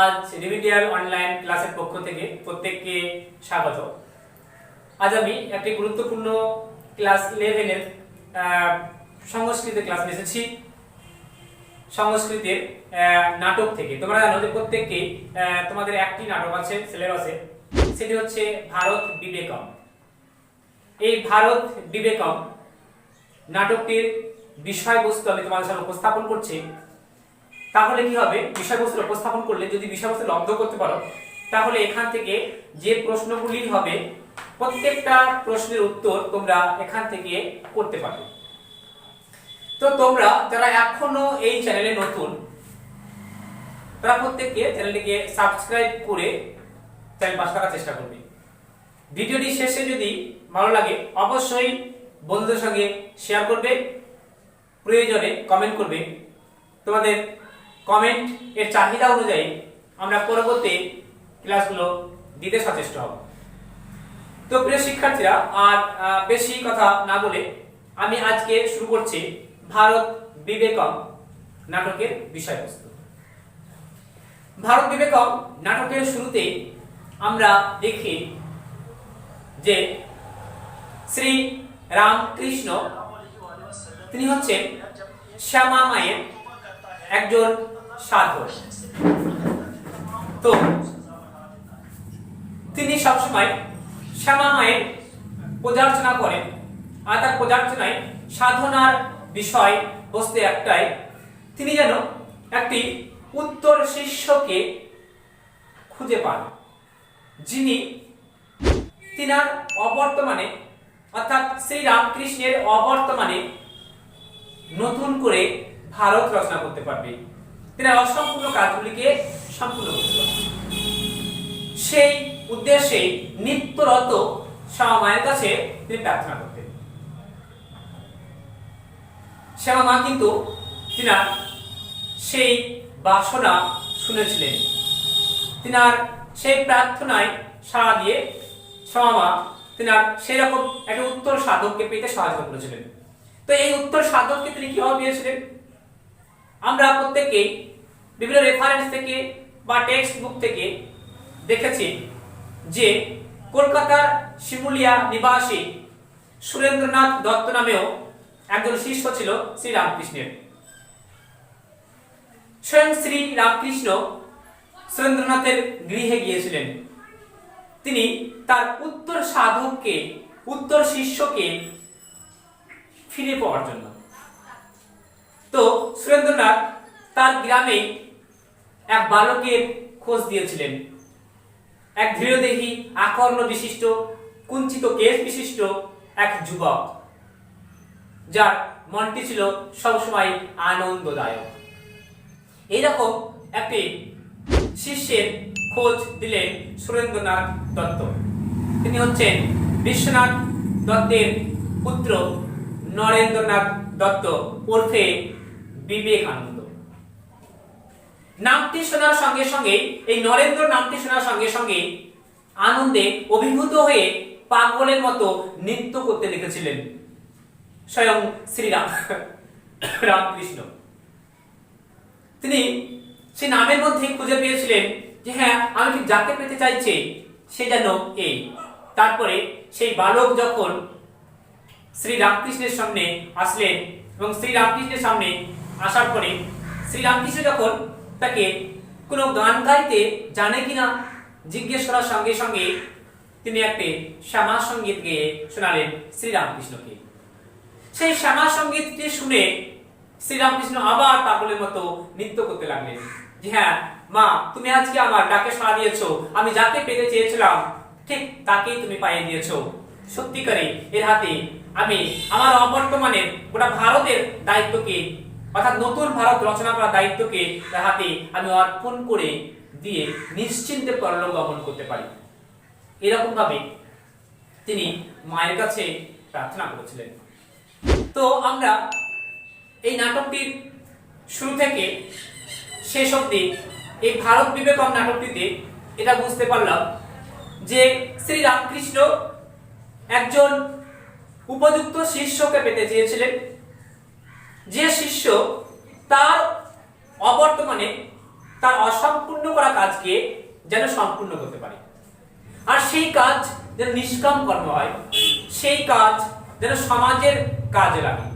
আজ remedial online ক্লাসের পক্ষ থেকে প্রত্যেককে স্বাগত। আজ আমি একটি গুরুত্বপূর্ণ ক্লাস 11 এর সংস্কৃতের ক্লাস এসেছি। সংস্কৃতের নাটক থেকে তোমরা জানো যে প্রত্যেককে তোমাদের একটি নাটক আছে সিলেবাসে, সেটি হচ্ছে ভারত বিবেকম। এই ভারত বিবেকম নাটকটির বিষয়বস্তু আমি তোমাদের সামনে উপস্থাপন করছি। তাহলে কি হবে, বিষয়বস্তু উপস্থাপন করলে যদি বিষয়বস্তু লব্ধ করতে পারো তাহলে এখান থেকে যে প্রশ্নগুলি হবে প্রত্যেকটা প্রশ্নের উত্তর তোমরা এখান থেকে করতে পারবে। তো তোমরা যারা এখনো এই চ্যানেলে নতুন তারা প্রত্যেককে চ্যানেলটিকে সাবস্ক্রাইব করে চ্যানেল পাশে থাকার চেষ্টা করবে। ভিডিওটি শেষে যদি ভালো লাগে অবশ্যই বন্ধুদের সঙ্গে শেয়ার করবে, প্রয়োজনে কমেন্ট করবে। তোমাদের কমেন্ট এর চাহিদা অনুযায়ী আমরা পরবর্তী ক্লাসগুলো দিতে সচেষ্ট হব। তো প্রিয় শিক্ষার্থীরা, আর বেশি কথা না বলে আমি আজকে শুরু করছি ভারত বিবেকম নাটকের বিষয়বস্তু। ভারত বিবেকম নাটকের শুরুতে আমরা দেখি যে শ্রী রামকৃষ্ণ তিনি হচ্ছেন শ্যামা মায়ের একজন সাধক। তো তিনি সবসময় শ্যামা মায়ের পূজার্চনা করেন, আর তার পূজার্চনায় সাধনার বিষয় বস্তু একটাই, তিনি যেন একটি উত্তর শিষ্যকে খুঁজে পান যিনি তিনার অবর্তমানে অর্থাৎ শ্রী রামকৃষ্ণের অবর্তমানে নতুন করে ভারত রচনা করতে পারবে, তিনার অসম্পূর্ণ কাজগুলিকে সম্পূর্ণ করতে পারবে। সেই উদ্দেশ্যে নিত্যরত শ্যামা মায়ের কাছে তিনি প্রার্থনা করতেন। শ্যামা মা কিন্তু তিনার সেই বাসনা শুনেছিলেন, তিনার সেই প্রার্থনায় সাড়া দিয়ে শ্যামা মা তিনার সেই রকম একটা উত্তর সাধককে পেতে সাহায্য করেছিলেন। তো এই উত্তর সাধককে তিনি কিভাবে পেয়েছিলেন আমরা প্রত্যেকেই বিভিন্ন রেফারেন্স থেকে বা টেক্সট বুক থেকে দেখেছি যে কলকাতার শিমুলিয়া নিবাসী সুরেন্দ্রনাথ দত্ত নামেও একজন শিষ্য ছিল শ্রী রামকৃষ্ণের। স্বয়ং শ্রী রামকৃষ্ণ সুরেন্দ্রনাথের গৃহে গিয়েছিলেন তিনি তার উত্তর সাধককে, উত্তর শিষ্যকে ফিরে পাওয়ার জন্য। তো সুরেন্দ্রনাথ তার গ্রামে এক বালকের খোঁজ দিয়েছিলেন, এক ধীরদেহী আকর্ণ বিশিষ্ট কুঞ্চিত কেশ বিশিষ্ট এক যুবক, যার মনটি ছিল সবসময় আনন্দদায়ক। এইরকম একটি শিষ্যের খোঁজ দিলেন সুরেন্দ্রনাথ দত্ত। তিনি হচ্ছেন বিশ্বনাথ দত্তের পুত্র নরেন্দ্রনাথ দত্ত ওরফে বিবেকানন্দ। নামটি শোনার সঙ্গে সঙ্গে, এই নরেন্দ্র নামটি শোনার সঙ্গে সঙ্গে আনন্দে অভিভূত হয়ে পাগলের মতো নৃত্য করতে লিখেছিলেন স্বয়ং শ্রীরাম রামকৃষ্ণ। তিনি সেই নামের মধ্যে খুঁজে পেয়েছিলেন যে হ্যাঁ, আমি ঠিক যাকে পেতে চাইছি সে যেন এই। তারপরে সেই বালক যখন শ্রী রামকৃষ্ণের সামনে আসলেন এবং শ্রী রামকৃষ্ণের সামনে আসার পরে শ্রী রামকৃষ্ণ যখন তাকে কোনো গান গাইতে জানে কিনা জিজ্ঞেস করার সঙ্গে সঙ্গে তিনি একটি শ্যামা সঙ্গীত গেয়ে শোনালেন শ্রী রামকৃষ্ণকে। সেই শ্যামা সঙ্গীতটি শুনে শ্রী রামকৃষ্ণ আবার পাগলের মতো নৃত্য করতে লাগলেন যে হ্যাঁ মা, তুমি আজকে আমার ডাকে সাড়া দিয়েছো, আমি যাকে পেতে চেয়েছিলাম ঠিক তাকেই তুমি পাইয়ে দিয়েছো। সত্যিকারে এর হাতে আমি আমার অবর্তমানের গোটা ভারতের দায়িত্বকে অর্থাৎ নতুন ভারত রচনা করার দায়িত্বকে তার হাতে আমি অর্পণ করে দিয়ে নিশ্চিন্তে পরলোক গমন করতে পারি। এরকম ভাবে তিনি মায়ের কাছে প্রার্থনা করেছিলেন। তো আমরা এই নাটকটির শুরু থেকে শেষ অবধি এই ভারত বিবেকম নাটকটিতে এটা বুঝতে পারলাম যে শ্রী রামকৃষ্ণ একজন উপযুক্ত শিষ্যকে পেতে চেয়েছিলেন, যে শিষ্য তার অবর্তমানে তার অসম্পূর্ণ করা কাজকে যেন সম্পূর্ণ করতে পারে, আর সেই কাজ যেন নিষ্কাম কর্ম হয়, সেই কাজ যেন সমাজের কাজে লাগে,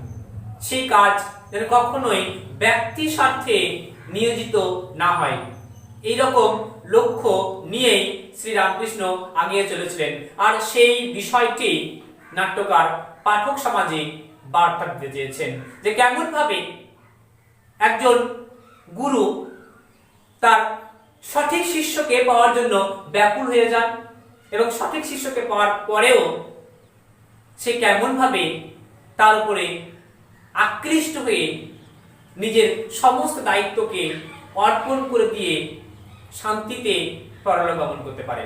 সেই কাজ যেন কখনোই ব্যক্তি স্বার্থে নিয়োজিত না হয়। এইরকম লক্ষ্য নিয়েই শ্রীরামকৃষ্ণ আগিয়ে চলেছিলেন, আর সেই বিষয়টি নাট্যকার পাঠক সমাজে বার্তা দিতে চেয়েছেন যে কেমন ভাবে একজন গুরু তার সঠিক শিষ্যকে পাওয়ার জন্য ব্যাকুল হয়ে যান, এবং সঠিক শিষ্যকে পাওয়ার পরেও সে কেমন ভাবে তার উপরে আকৃষ্ট হয়ে নিজের সমস্ত দায়িত্বকে অর্পণ করে দিয়ে শান্তিতে পরলোক গমন করতে পারে।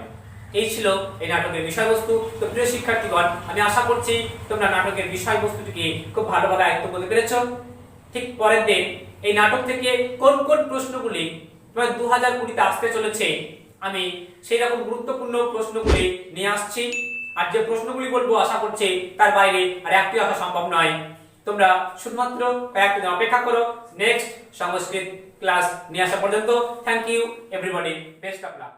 এই ছিল এই নাটকের বিষয়বস্তু। তো প্রিয় শিক্ষার্থীগণ, আমি আশা করছি তোমরা নাটকের বিষয়বস্তুটিকে খুব ভালোভাবে আয়ত্ত করতে পেরেছ। ঠিক পরের দিন এই নাটক থেকে কোন কোন প্রশ্নগুলি 2020-তে আসতে চলেছে, আমি সেই রকম গুরুত্বপূর্ণ প্রশ্নগুলি নিয়ে আসছি। আর যে প্রশ্নগুলি বলবো আশা করছি তার বাইরে আর একটি আসা সম্ভব নয়। তোমরা শুধুমাত্র কয়েকদিন অপেক্ষা করো নেক্সট সংস্কৃত ক্লাস নিয়ে আসা পর্যন্ত। Thank you everybody, best of lakh.